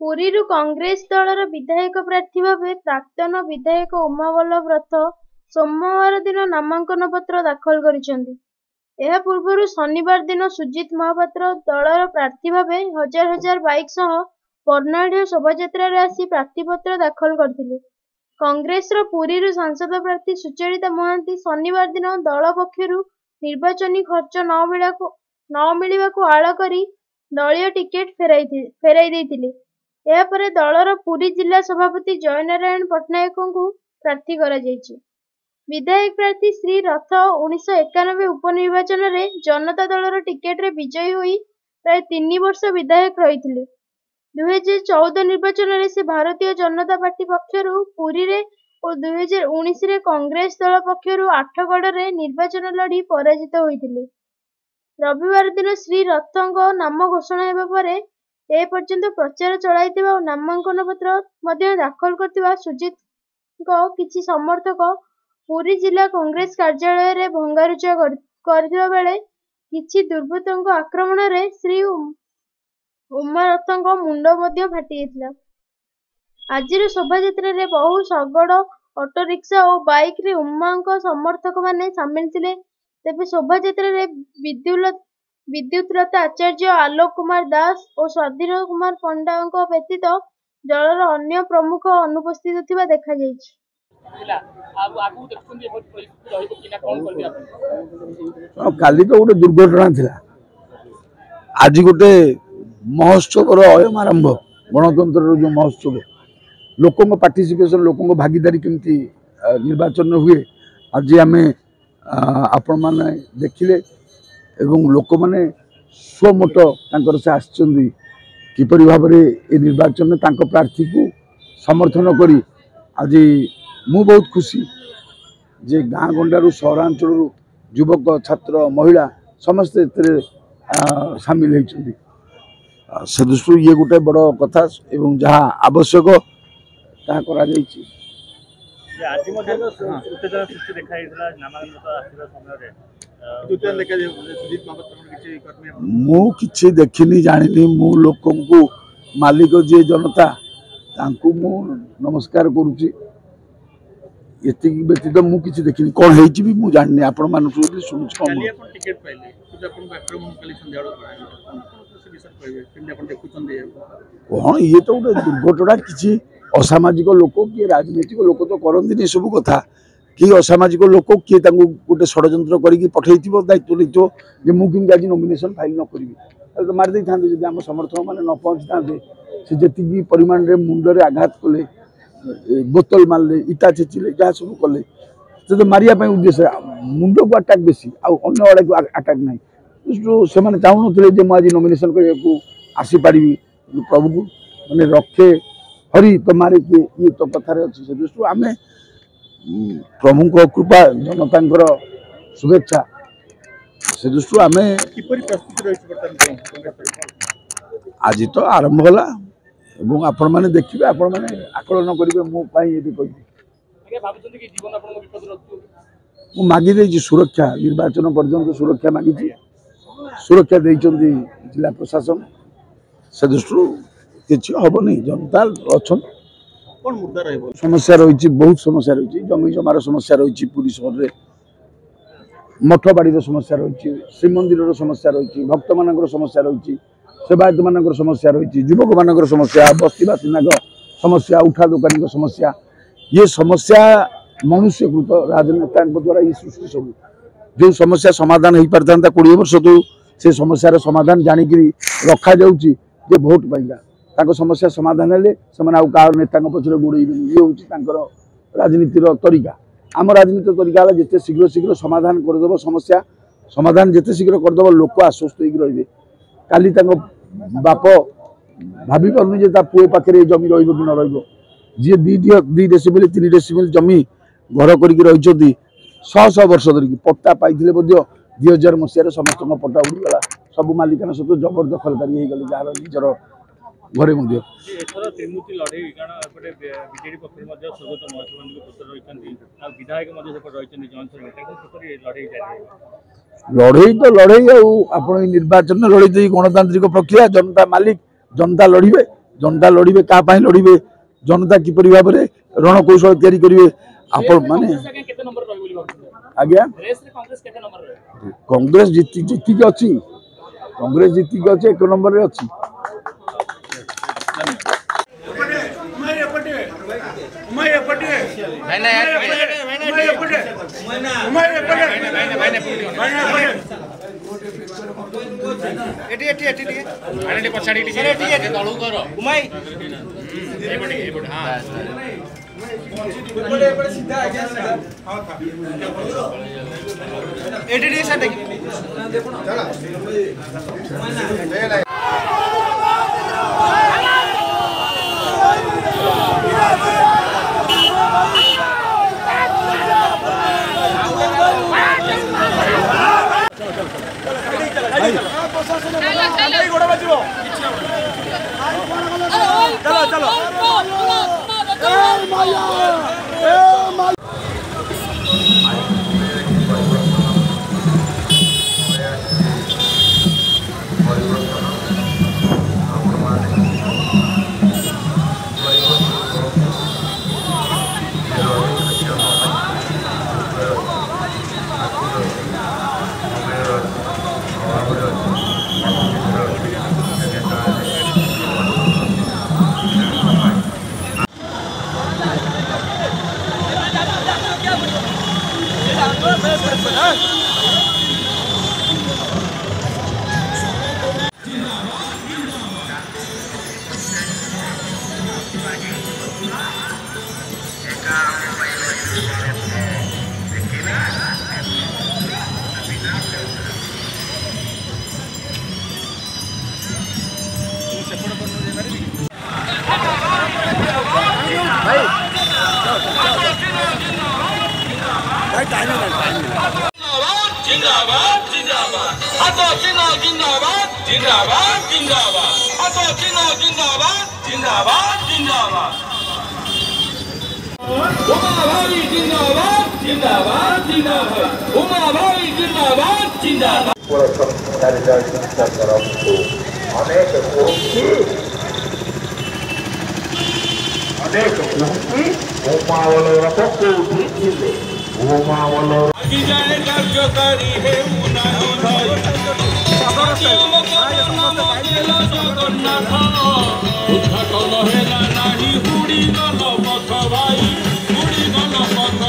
ପୁରୀରୁ କଂଗ୍ରେସ ଦଳର ବିଧାୟକ ପ୍ରାର୍ଥୀ ଭାବେ ପ୍ରାକ୍ତନ ବିଧାୟକ ଉମାବଲ୍ଲଭ ରଥ ସୋମବାର ଦିନ ନାମାଙ୍କନ ପତ୍ର ଦାଖଲ କରିଛନ୍ତି। ଏହା ପୂର୍ବରୁ ଶନିବାର ଦିନ ସୁଜିତ ମହାପାତ୍ର ଦଳର ପ୍ରାର୍ଥୀ ଭାବେ ହଜାର ହଜାର ବାଇକ୍ ସହ ବର୍ଣ୍ଣାଢ୍ୟ ଶୋଭାଯାତ୍ରାରେ ଆସି ପ୍ରାର୍ଥୀପତ୍ର ଦାଖଲ କରିଥିଲେ। କଂଗ୍ରେସର ପୁରୀରୁ ସାଂସଦ ପ୍ରାର୍ଥୀ ସୁଚରିତା ମହାନ୍ତି ଶନିବାର ଦିନ ଦଳ ପକ୍ଷରୁ ନିର୍ବାଚନୀ ଖର୍ଚ୍ଚ ନ ମିଳିବାକୁ ଆଳ କରି ଦଳୀୟ ଟିକେଟ ଫେରାଇ ଦେଇଥିଲେ। ଏହାପରେ ଦଳର ପୁରୀ ଜିଲ୍ଲା ସଭାପତି ଜୟନାରାୟଣ ପଟ୍ଟନାୟକଙ୍କୁ ପ୍ରାର୍ଥୀ କରାଯାଇଛି। ବିଧାୟକ ପ୍ରାର୍ଥୀ ଶ୍ରୀ ରଥ 1991 ଉପନିର୍ବାଚନରେ ଜନତା ଦଳର ଟିକେଟରେ ବିଜୟୀ ହୋଇ ପ୍ରାୟ 3 ବର୍ଷ ବିଧାୟକ ରହିଥିଲେ। 2014 ନିର୍ବାଚନରେ ସେ ଭାରତୀୟ ଜନତା ପାର୍ଟି ପକ୍ଷରୁ ପୁରୀରେ ଓ 2019ରେ କଂଗ୍ରେସ ଦଳ ପକ୍ଷରୁ ଆଠଗଡ଼ରେ ନିର୍ବାଚନ ଲଢ଼ି ପରାଜିତ ହୋଇଥିଲେ। ରବିବାର ଦିନ ଶ୍ରୀ ରଥଙ୍କ ନାମ ଘୋଷଣା ହେବା ପରେ ଏ ପର୍ଯ୍ୟନ୍ତ ପ୍ରଚାର ଚଳାଇଥିବା ଓ ନାମାଙ୍କନ ପତ୍ର ମଧ୍ୟ ଦାଖଲ କରିଥିବା ସୁଜିତଙ୍କ କିଛି ସମର୍ଥକ ପୁରୀ ଜିଲ୍ଲା କଂଗ୍ରେସ କାର୍ଯ୍ୟାଳୟରେ ଭଙ୍ଗାରୁଜା କରିଥିବା ବେଳେ କିଛି ଦୁର୍ବୃତ୍ତଙ୍କ ଆକ୍ରମଣରେ ଶ୍ରୀ ଉମାରଥଙ୍କ ମୁଣ୍ଡ ମଧ୍ୟ ଫାଟିଯାଇଥିଲା। ଆଜିର ଶୋଭାଯାତ୍ରାରେ ବହୁ ଶଗଡ଼, ଅଟୋରିକ୍ସା ଓ ବାଇକ୍ରେ ଉମାଙ୍କ ସମର୍ଥକମାନେ ସାମିଲ ଥିଲେ। ତେବେ ଶୋଭାଯାତ୍ରାରେ ବିଦ୍ୟୁତଲତା ଆଚାର୍ଯ୍ୟ, ଆଲୋକ କୁମାର ଦାସ ଓ ସ୍ୱାଧୀନ କୁମାର ପଣ୍ଡାଙ୍କ ବ୍ୟତୀତ ଦଳର ଅନ୍ୟ ପ୍ରମୁଖ ଅନୁପସ୍ଥିତ ଥିବା ଦେଖାଯାଇଛି। କାଲି ତ ଗୋଟେ ଦୁର୍ଘଟଣା ଥିଲା, ଆଜି ଗୋଟେ ମହୋତ୍ସବର ଅୟମାରମ୍ଭ। ଗଣତନ୍ତ୍ରର ଯେଉଁ ମହୋତ୍ସବ, ଲୋକଙ୍କ ପାର୍ଟିସିପେସନ, ଲୋକଙ୍କ ଭାଗିଦାରୀ କେମିତି ନିର୍ବାଚନ ହୁଏ ଆଜି ଆମେ ଆପଣମାନେ ଦେଖିଲେ ଏବଂ ଲୋକମାନେ ସ୍ୱମତ ତାଙ୍କର ସେ ଆସିଛନ୍ତି କିପରି ଭାବରେ ଏ ନିର୍ବାଚନରେ ତାଙ୍କ ପ୍ରାର୍ଥୀକୁ ସମର୍ଥନ କରି। ଆଜି ମୁଁ ବହୁତ ଖୁସି ଯେ ଗାଁ ଗଣ୍ଡାରୁ ସହରାଞ୍ଚଳରୁ ଯୁବକ, ଛାତ୍ର, ମହିଳା ସମସ୍ତେ ଏଥିରେ ସାମିଲ ହୋଇଛନ୍ତି। ସେ ଦୃଷ୍ଟିରୁ ଇଏ ଗୋଟେ ବଡ଼ କଥା ଏବଂ ଯାହା ଆବଶ୍ୟକ ତାହା କରାଯାଇଛି। ମୁଁ କିଛି ଦେଖିନି, ଜାଣିନି। ମୁଁ ଲୋକଙ୍କୁ, ମାଲିକ ଯିଏ ଜନତା, ତାଙ୍କୁ ମୁଁ ନମସ୍କାର କରୁଛି। ଏତିକି ବ୍ୟତୀତ ମୁଁ କିଛି ଦେଖିନି। କ'ଣ ହେଇଛି ବି ମୁଁ ଜାଣିନି। ଆପଣମାନଙ୍କୁ ଯଦି ଶୁଣୁଛି କ'ଣ ଇଏ ତ ଗୋଟେ ଦୁର୍ଘଟଣା। କିଛି ଅସାମାଜିକ ଲୋକ, କିଏ ରାଜନୈତିକ ଲୋକ ତ କରନ୍ତିନି ଏସବୁ କଥା। କିଏ ଅସାମାଜିକ ଲୋକ, କିଏ ତାଙ୍କୁ ଗୋଟେ ଷଡ଼ଯନ୍ତ୍ର କରିକି ପଠେଇଥିବ, ଦାୟିତ୍ୱ ନେଇଥିବ ଯେ ମୁଁ କେମିତି ଆଜି ନୋମିନେସନ୍ ଫାଇଲ୍ ନ କରିବି। ତାହେଲେ ତ ମାରି ଦେଇଥାନ୍ତେ। ଯଦି ଆମ ସମର୍ଥକ ମାନେ ନ ପହଞ୍ଚିଥାନ୍ତେ, ସେ ଯେତିକି ପରିମାଣରେ ମୁଣ୍ଡରେ ଆଘାତ କଲେ, ବୋତଲ ମାରିଲେ, ଇଟା ଛେଚିଲେ, ଯାହା ସବୁ କଲେ, ସେ ତ ମାରିବା ପାଇଁ ଉଦ୍ଦେଶ୍ୟ। ମୁଣ୍ଡକୁ ଆଟାକ୍ ବେଶୀ, ଆଉ ଅନ୍ୟ ଆଡ଼କୁ ଆଟାକ୍ ନାହିଁ। ସେମାନେ ଚାହୁଁନଥିଲେ ଯେ ମୁଁ ଆଜି ନୋମିନେସନ୍ କରିବାକୁ ଆସିପାରିବି। ପ୍ରଭୁକୁ ମାନେ ରଖେ ହରି ତମାରେ କିଏ, ଇଏ ତ କଥାରେ ଅଛି। ସେ ଦୃଷ୍ଟିରୁ ଆମେ ପ୍ରଭୁଙ୍କ କୃପା, ଜନତାଙ୍କର शुभेच्छा से दृष्टि आम आज तो आरंभ है आपण मैंने देखिए आपण मैंने आकलन करेंगे मु मागी सुरक्षा निर्वाचन पर्यंत सुरक्षा मागी सुरक्षा देती जिला प्रशासन से दृष्टि किसी हेनी जनता अच्छा समस्या रही बहुत समस्या रही जमी जमार समस्या रही पुरी सहर में मठबाड़ी समस्या रही श्रीमंदिर समस्या रही भक्त मान समस्या रही सेवायत मान समस्या रही युवक मान समस्या बस्ती बासिंदा समस्या उठा दुकानी समस्या ये समस्या मनुष्यकृत राजनेता द्वारा ये सृष्टि सब जो समस्या समाधान हो पार था 20 वर्ष तो से समस्या समाधान जाणिक रखा जाऊँगी भोट पाइला समस्या समाधान हेले से नेता पचर गोड़ेबे ये हूँ राजनीतिर तरीका आम राजनीति तरीका है जिते शीघ्र शीघ्र समाधान करदेव समस्या समाधान जिते शीघ्र करदेव लोक आश्वस्त रे काली बाप भाभी पार्नि पुओ पाखे जमी रही कि न जी 2 डेसिमिल 3 डेसिमिल जमी घर कर शह शह वर्ष धरिकी पट्टा पाई 2000 मसीह समस्त पट्टा उड़ीगला सब मालिकाना सहित जबरदखलकारी हो गले जार निजर घरे लड़ई तो लड़ई आप निर्वाचन लड़ई गणतांत्रिक प्रक्रिया जनता मालिक जनता लड़े जनता लड़े क्या लड़े जनता किपर भाव में रणकौशल तैयारी करेंगे आपण माने आज्ञा कांग्रेस जीतिक अच्छी कांग्रेस जीतिक अच्छी 1 नंबर रे अच्छी चलो चलो जिंदाबाद जिंदाबाद हाथों चिन्ह जिंदाबाद जिंदाबाद जिंदाबाद हाथों चिन्ह जिंदाबाद जिंदाबाद जिंदाबाद उमा भाई जिंदाबाद जिंदाबाद जिंदाबाद उमा भाई जिंदाबाद जिंदाबाद अनेक कार्यकारी है उद्घाटन है नहीं उड़ी गल पथ भाई उड़ी गल पथ